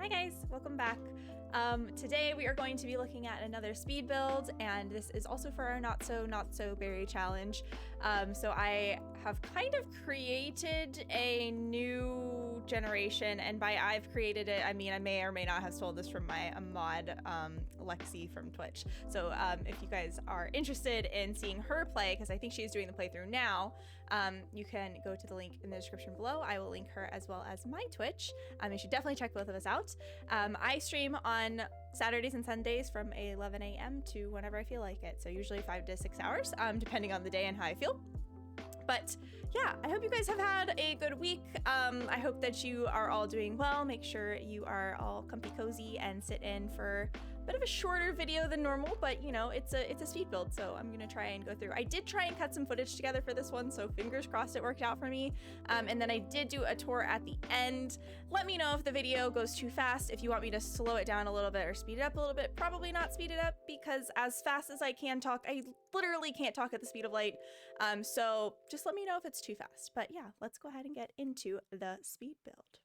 Hi guys, welcome back. Today we are going to be looking at another speed build, and this is also for our not so berry challenge. So I have kind of created a new generation, and by I've created it, I mean I may or may not have stole this from my mod, Lexi from Twitch. So if you guys are interested in seeing her play, because I think she's doing the playthrough now, you can go to the link in the description below. I will link her as well as my Twitch. You should definitely check both of us out. I stream on Saturdays and Sundays from 11 a.m. to whenever I feel like it. So usually 5 to 6 hours, depending on the day and how I feel. But yeah, I hope you guys have had a good week. I hope that you are all doing well. Make sure you are all comfy cozy and sit in for a bit of a shorter video than normal, but you know, it's a speed build, so I'm gonna try and go through. I did try and cut some footage together for this one, so fingers crossed it worked out for me. And then I did do a tour at the end. Let me know if the video goes too fast, if you want me to slow it down a little bit or speed it up a little bit. Probably not speed it up, because as fast as I can talk, I literally can't talk at the speed of light. So just let me know if it's too fast. But yeah, let's go ahead and get into the speed build.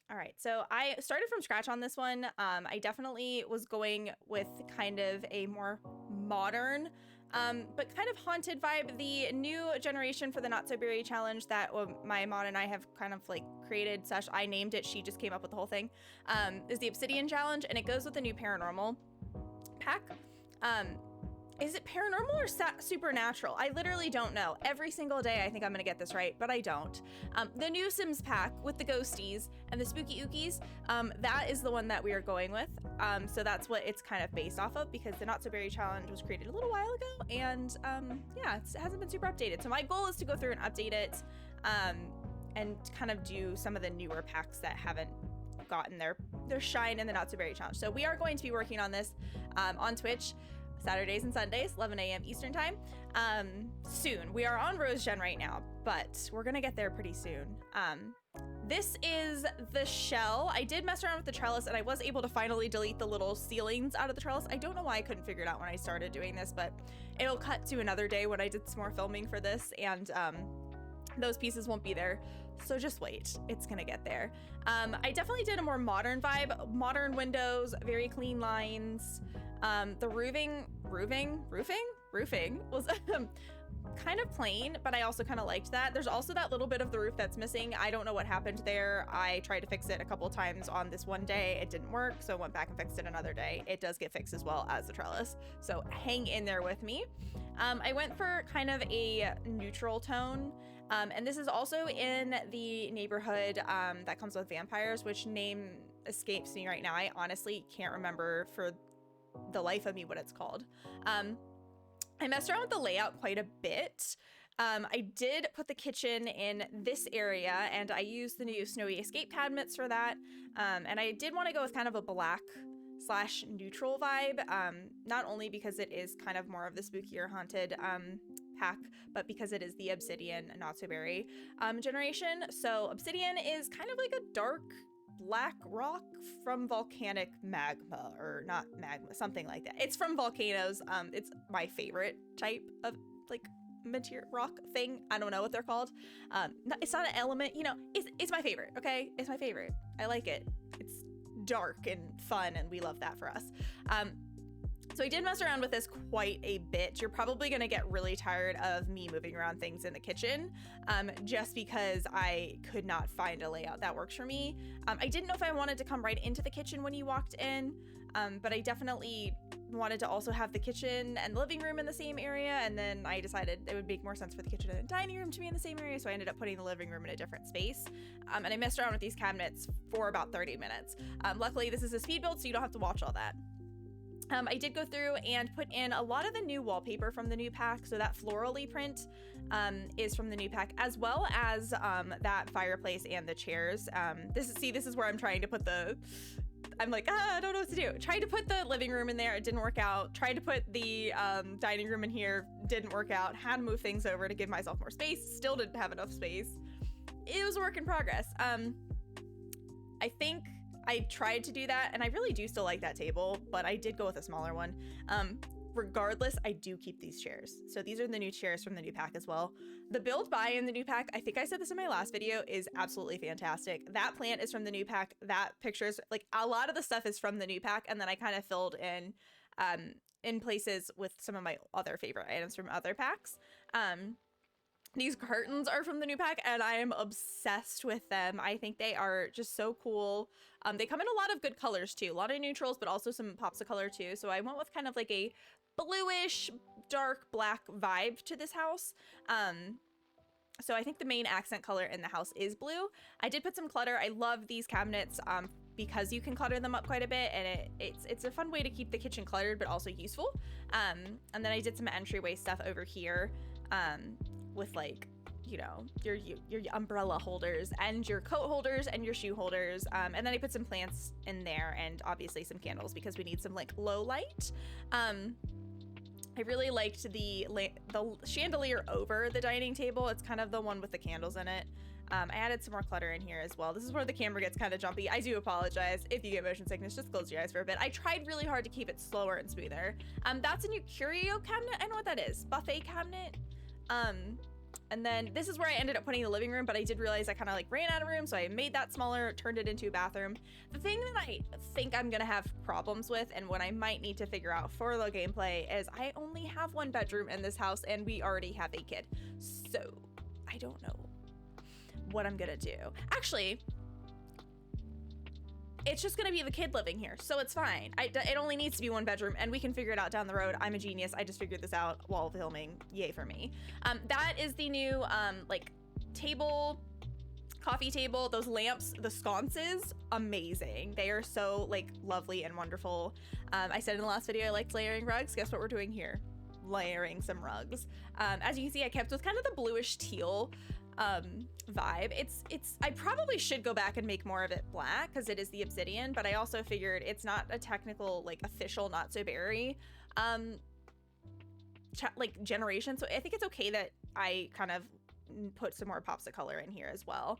All right, so I started from scratch on this one. I definitely was going with kind of a more modern, but kind of haunted vibe. The new generation for the Not So Berry challenge that my mod and I have kind of like created, I named it, she just came up with the whole thing, is the Obsidian challenge, and it goes with the new paranormal pack. Is it paranormal or supernatural? I literally don't know. Every single day I think I'm gonna get this right, but I don't. The new Sims pack with the ghosties and the spooky ookies, that is the one that we are going with. So that's what it's kind of based off of, because the Not So Berry challenge was created a little while ago, and yeah, it hasn't been super updated. So my goal is to go through and update it, and kind of do some of the newer packs that haven't gotten their shine in the Not So Berry challenge. So we are going to be working on this on Twitch, Saturdays and Sundays, 11 a.m. Eastern time. Soon. We are on Rose Gen right now, but we're gonna get there pretty soon. This is the shell. I did mess around with the trellis, and I was able to finally delete the little ceilings out of the trellis. I don't know why I couldn't figure it out when I started doing this, but it'll cut to another day when I did some more filming for this, and those pieces won't be there, so just wait, it's gonna get there. I definitely did a more modern vibe, modern windows, very clean lines. The roofing was kind of plain, but I also kind of liked that. There's also that little bit of the roof that's missing. I don't know what happened there. I tried to fix it a couple times on this one day. It didn't work, so I went back and fixed it another day. It does get fixed as well as the trellis, so hang in there with me. I went for kind of a neutral tone, and this is also in the neighborhood that comes with vampires, which name escapes me right now. I honestly can't remember for the life of me what it's called. I messed around with the layout quite a bit. I did put the kitchen in this area, and I used the new snowy escape cabinets for that. And I did want to go with kind of a black / neutral vibe, not only because it is kind of more of the spookier haunted pack, but because it is the Obsidian Not So Berry generation. So Obsidian is kind of like a dark black rock from volcanic magma, or not magma, something like that. It's from volcanoes. It's my favorite type of like material rock thing. I don't know what they're called. It's not an element, you know, it's my favorite. Okay, it's my favorite. I like it. It's dark and fun, and we love that for us. So I did mess around with this quite a bit. You're probably gonna get really tired of me moving around things in the kitchen, just because I could not find a layout that works for me. I didn't know if I wanted to come right into the kitchen when you walked in, but I definitely wanted to also have the kitchen and the living room in the same area, and then I decided it would make more sense for the kitchen and the dining room to be in the same area, so I ended up putting the living room in a different space. And I messed around with these cabinets for about 30 minutes. Luckily, this is a speed build, so you don't have to watch all that. I did go through and put in a lot of the new wallpaper from the new pack. So that florally print is from the new pack, as well as that fireplace and the chairs. This is where I'm trying to put I'm like, I don't know what to do. Tried to put the living room in there. It didn't work out. Tried to put the dining room in here. Didn't work out. Had to move things over to give myself more space. Still didn't have enough space. It was a work in progress. I think I tried to do that, and I really do still like that table, but I did go with a smaller one. regardless, I do keep these chairs. So these are the new chairs from the new pack as well. The build buy in the new pack, I think I said this in my last video, is absolutely fantastic. That plant is from the new pack. That pictures, like a lot of the stuff is from the new pack, and then I kind of filled in places with some of my other favorite items from other packs. These curtains are from the new pack, and I am obsessed with them. I think they are just so cool. They come in a lot of good colors too, a lot of neutrals, but also some pops of color too. So I went with kind of like a bluish, dark black vibe to this house. So I think the main accent color in the house is blue. I did put some clutter. I love these cabinets because you can clutter them up quite a bit, and it's a fun way to keep the kitchen cluttered but also useful. And then I did some entryway stuff over here. With like, you know, your umbrella holders and your coat holders and your shoe holders. And then I put some plants in there and obviously some candles because we need some like low light. I really liked the chandelier over the dining table. It's kind of the one with the candles in it. I added some more clutter in here as well. This is where the camera gets kind of jumpy. I do apologize if you get motion sickness. Just close your eyes for a bit. I tried really hard to keep it slower and smoother. That's a new curio cabinet. I know what that is. Buffet cabinet. And then this is where I ended up putting the living room, but I did realize I kind of like ran out of room, so I made that smaller, turned it into a bathroom. The thing that I think I'm gonna have problems with, and what I might need to figure out for the gameplay, is I only have one bedroom in this house, and we already have a kid. So I don't know what I'm gonna do. Actually, it's just gonna be the kid living here, so it's fine. It only needs to be one bedroom, and we can figure it out down the road. I'm a genius. I just figured this out while filming. Yay for me. That is the new like table, coffee table. Those lamps, the sconces, amazing. They are so like lovely and wonderful. I said in the last video I liked layering rugs. Guess what we're doing here? Layering some rugs. As you can see, I kept with kind of the bluish teal vibe. I probably should go back and make more of it black because it is the Obsidian, but I also figured it's not a technical like official not so berry like generation, so I think it's okay that I kind of put some more pops of color in here as well.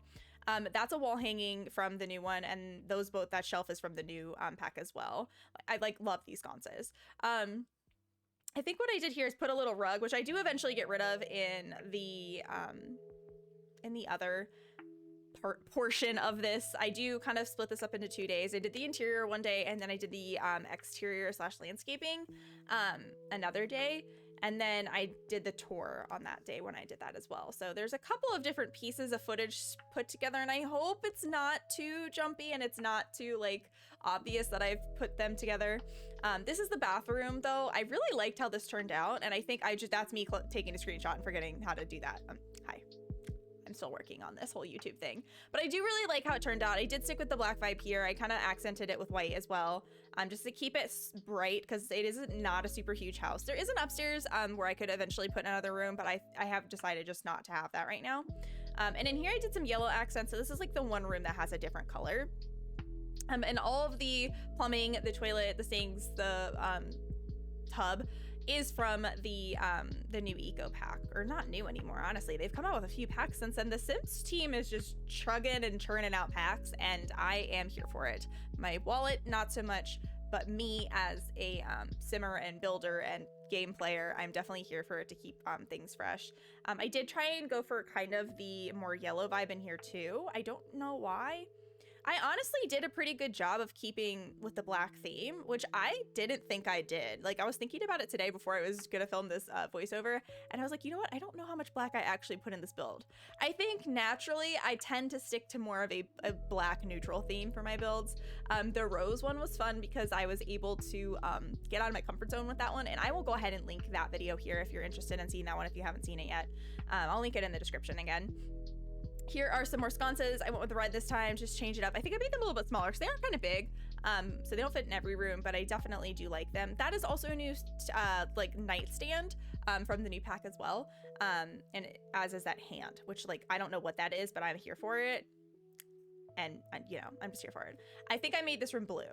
That's a wall hanging from the new one, and that shelf is from the new pack as well. I like love these sconces. I think what I did here is put a little rug, which I do eventually get rid of in the other portion of this. I do kind of split this up into 2 days. I did the interior one day, and then I did the exterior / landscaping another day. And then I did the tour on that day when I did that as well. So there's a couple of different pieces of footage put together, and I hope it's not too jumpy and it's not too like obvious that I've put them together. This is the bathroom though. I really liked how this turned out, and I think that's me taking a screenshot and forgetting how to do that. Hi. I'm still working on this whole YouTube thing, but I do really like how it turned out. I did stick with the black vibe here. I kind of accented it with white as well, just to keep it bright because it is not a super huge house. There is an upstairs where I could eventually put another room, but I have decided just not to have that right now. And in here I did some yellow accents. So this is like the one room that has a different color. And all of the plumbing, the toilet, the sinks, the tub is from the new eco pack, or not new anymore, honestly. They've come out with a few packs since then. The Sims team is just chugging and churning out packs, and I am here for it. My wallet, not so much, but me as a simmer and builder and game player, I'm definitely here for it to keep things fresh. I did try and go for kind of the more yellow vibe in here too. I don't know why. I honestly did a pretty good job of keeping with the black theme, which I didn't think I did. Like, I was thinking about it today before I was gonna film this voiceover, and I was like, you know what? I don't know how much black I actually put in this build. I think naturally I tend to stick to more of a black neutral theme for my builds. The rose one was fun because I was able to get out of my comfort zone with that one, and I will go ahead and link that video here if you're interested in seeing that one if you haven't seen it yet. I'll link it in the description again. Here are some more sconces. I went with the red this time, just change it up. I think I made them a little bit smaller because they are kind of big. So they don't fit in every room, but I definitely do like them. That is also a new like nightstand from the new pack as well. And as is that hand, which like, I don't know what that is, but I'm here for it. And you know, I'm just here for it. I think I made this room blue.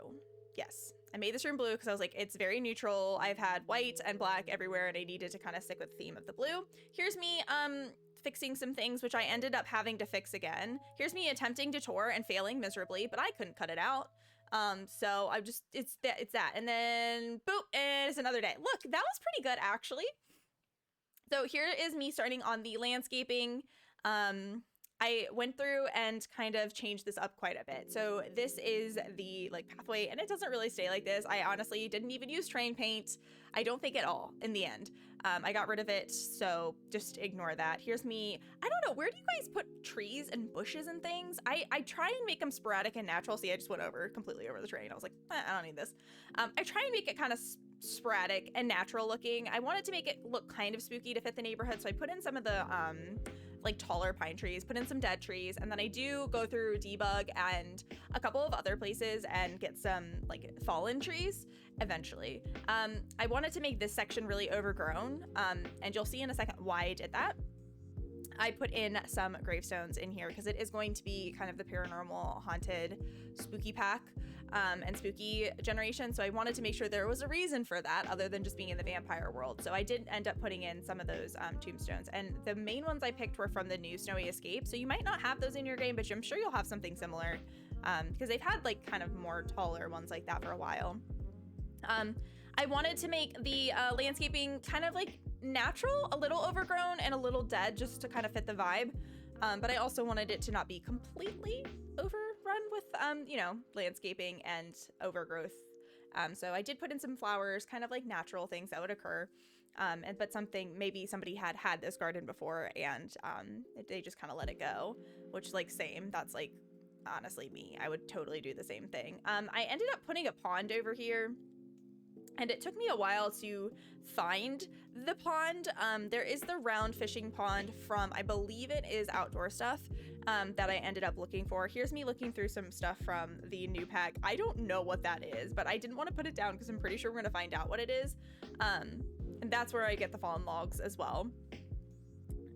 Yes, I made this room blue because I was like, it's very neutral. I've had white and black everywhere, and I needed to kind of stick with the theme of the blue. Here's me fixing some things, which I ended up having to fix again. Here's me attempting to tour and failing miserably, but I couldn't cut it out. So I'm just, it's that. And then boop, and it's another day. Look, that was pretty good actually. So here is me starting on the landscaping. I went through and kind of changed this up quite a bit. So this is the like pathway, and it doesn't really stay like this. I honestly didn't even use terrain paint. I don't think at all in the end. I got rid of it, so just ignore that. Here's me. I don't know, where do you guys put trees and bushes and things? I try and make them sporadic and natural. See, I just went completely over the terrain. I was like, I don't need this. I try and make it kind of sporadic and natural looking. I wanted to make it look kind of spooky to fit the neighborhood, so I put in some of the like taller pine trees, put in some dead trees, and then I do go through debug and a couple of other places and get some like fallen trees eventually. I wanted to make this section really overgrown, and you'll see in a second why I did that. I put in some gravestones in here because it is going to be kind of the paranormal, haunted, spooky pack and spooky generation. So I wanted to make sure there was a reason for that other than just being in the vampire world. So I did end up putting in some of those tombstones. And the main ones I picked were from the new Snowy Escape. So you might not have those in your game, but I'm sure you'll have something similar because they've had like kind of more taller ones like that for a while. I wanted to make the landscaping kind of like natural, a little overgrown and a little dead just to kind of fit the vibe. But I also wanted it to not be completely overrun with, you know, landscaping and overgrowth. So I did put in some flowers, kind of like natural things that would occur. But maybe somebody had this garden before and they just kind of let it go, which like same, that's like honestly me. I would totally do the same thing. I ended up putting a pond over here. And it took me a while to find the pond. There is the round fishing pond from, I believe it is Outdoor Stuff, that I ended up looking for. Here's me looking through some stuff from the new pack. I don't know what that is, but I didn't want to put it down because I'm pretty sure we're going to find out what it is. And that's where I get the fallen logs as well.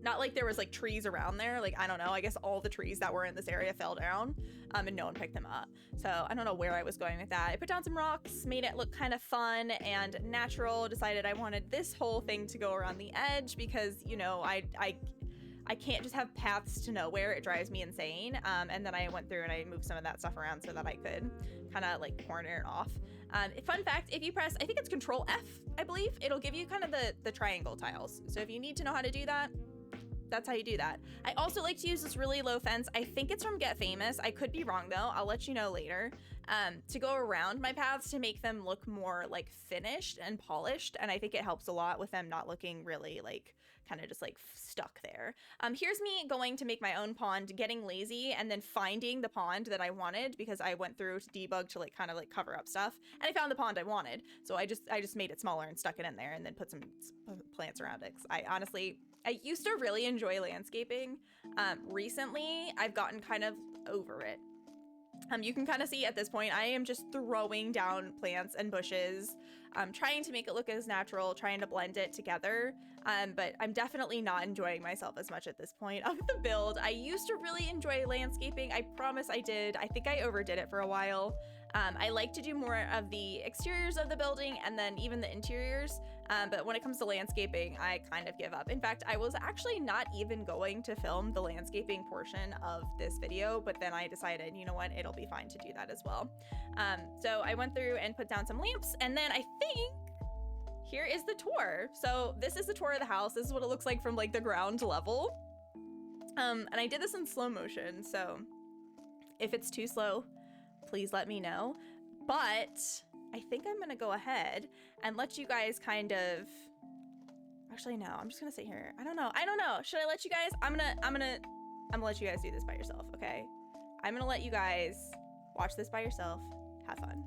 Not like there was like trees around there. Like, I don't know. I guess all the trees that were in this area fell down and no one picked them up. So I don't know where I was going with that. I put down some rocks, made it look kind of fun and natural. Decided I wanted this whole thing to go around the edge because, you know, I can't just have paths to nowhere. It drives me insane. And then I went through and I moved some of that stuff around so that I could kind of like corner it off. Fun fact, if you press, I think it's Control F, I believe, it'll give you kind of the triangle tiles. So if you need to know how to do that, that's how you do that. I also like to use this really low fence. I think it's from Get Famous. I could be wrong though. I'll let you know later. To go around my paths to make them look more like finished and polished. And I think it helps a lot with them not looking really like kind of just like stuck there. Here's me going to make my own pond, getting lazy and then finding the pond that I wanted because I went through to debug to like kind of like cover up stuff and I found the pond I wanted. So I just made it smaller and stuck it in there and then put some plants around it. 'Cause I used to really enjoy landscaping. Recently, I've gotten kind of over it. You can kind of see at this point, I am just throwing down plants and bushes, trying to make it look as natural, trying to blend it together. But I'm definitely not enjoying myself as much at this point of the build. I used to really enjoy landscaping. I promise I did. I think I overdid it for a while. I like to do more of the exteriors of the building and then even the interiors. But when it comes to landscaping, I kind of give up. In fact, I was actually not even going to film the landscaping portion of this video, but then I decided, you know what, it'll be fine to do that as well. So I went through and put down some lamps, and then I think here is the tour. So this is the tour of the house. This is what it looks like from like the ground level. And I did this in slow motion, so if it's too slow, please let me know. But I think I'm gonna go ahead and let you guys kind of, actually no, I'm just gonna sit here. I don't know. Should I let you guys? I'm gonna let you guys do this by yourself, okay? I'm gonna let you guys watch this by yourself. Have fun.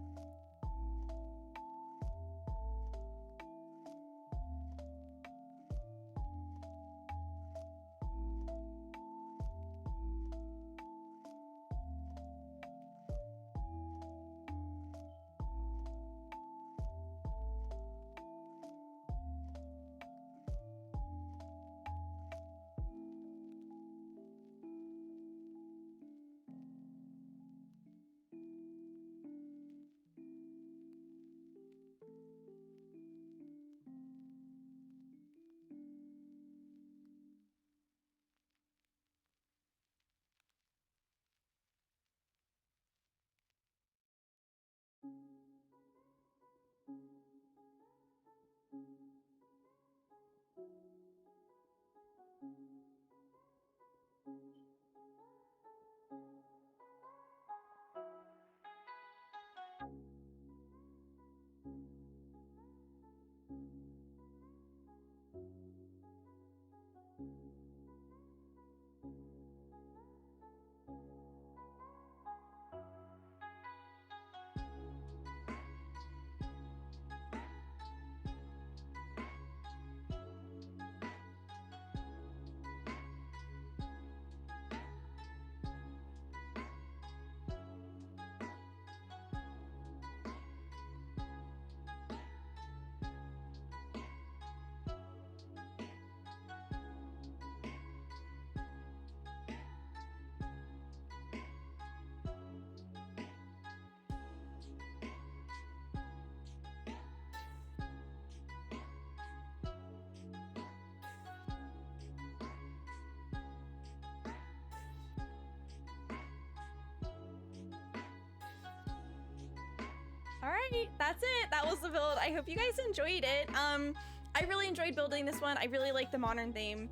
All right, that's it. That was the build. I hope you guys enjoyed it. I really enjoyed building this one. I really like the modern theme.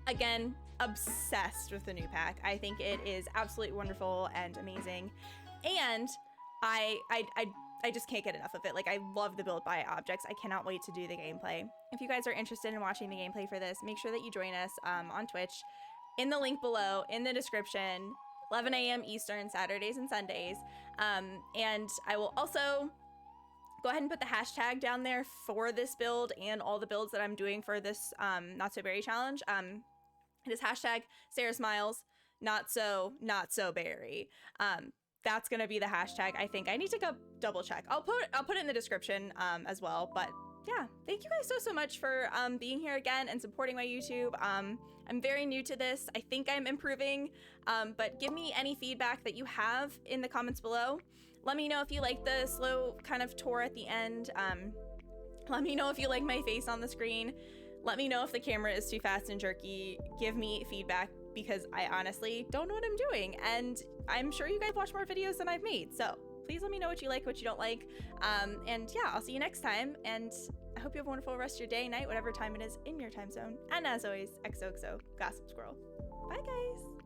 Again, obsessed with the new pack. I think it is absolutely wonderful and amazing. And I just can't get enough of it. Like, I love the build by objects. I cannot wait to do the gameplay. If you guys are interested in watching the gameplay for this, make sure that you join us on Twitch in the link below, in the description, 11 a.m. Eastern, Saturdays and Sundays. And I will also go ahead and put the hashtag down there for this build and all the builds that I'm doing for this Not So Berry challenge. It is hashtag Sarah Smiles, not so berry. That's gonna be the hashtag. I think I need to go double check. I'll put it in the description as well. But yeah, thank you guys so much for being here again and supporting my YouTube. I'm very new to this. I think I'm improving, but give me any feedback that you have in the comments below. Let me know if you like the slow kind of tour at the end. Let me know if you like my face on the screen. Let me know if the camera is too fast and jerky. Give me feedback, because I honestly don't know what I'm doing, and I'm sure you guys watch more videos than I've made, so please let me know what you like, what you don't like. And yeah, I'll see you next time, and I hope you have a wonderful rest of your day, night, whatever time it is in your time zone. And as always, XOXO, Gossip Squirrel. Bye, guys.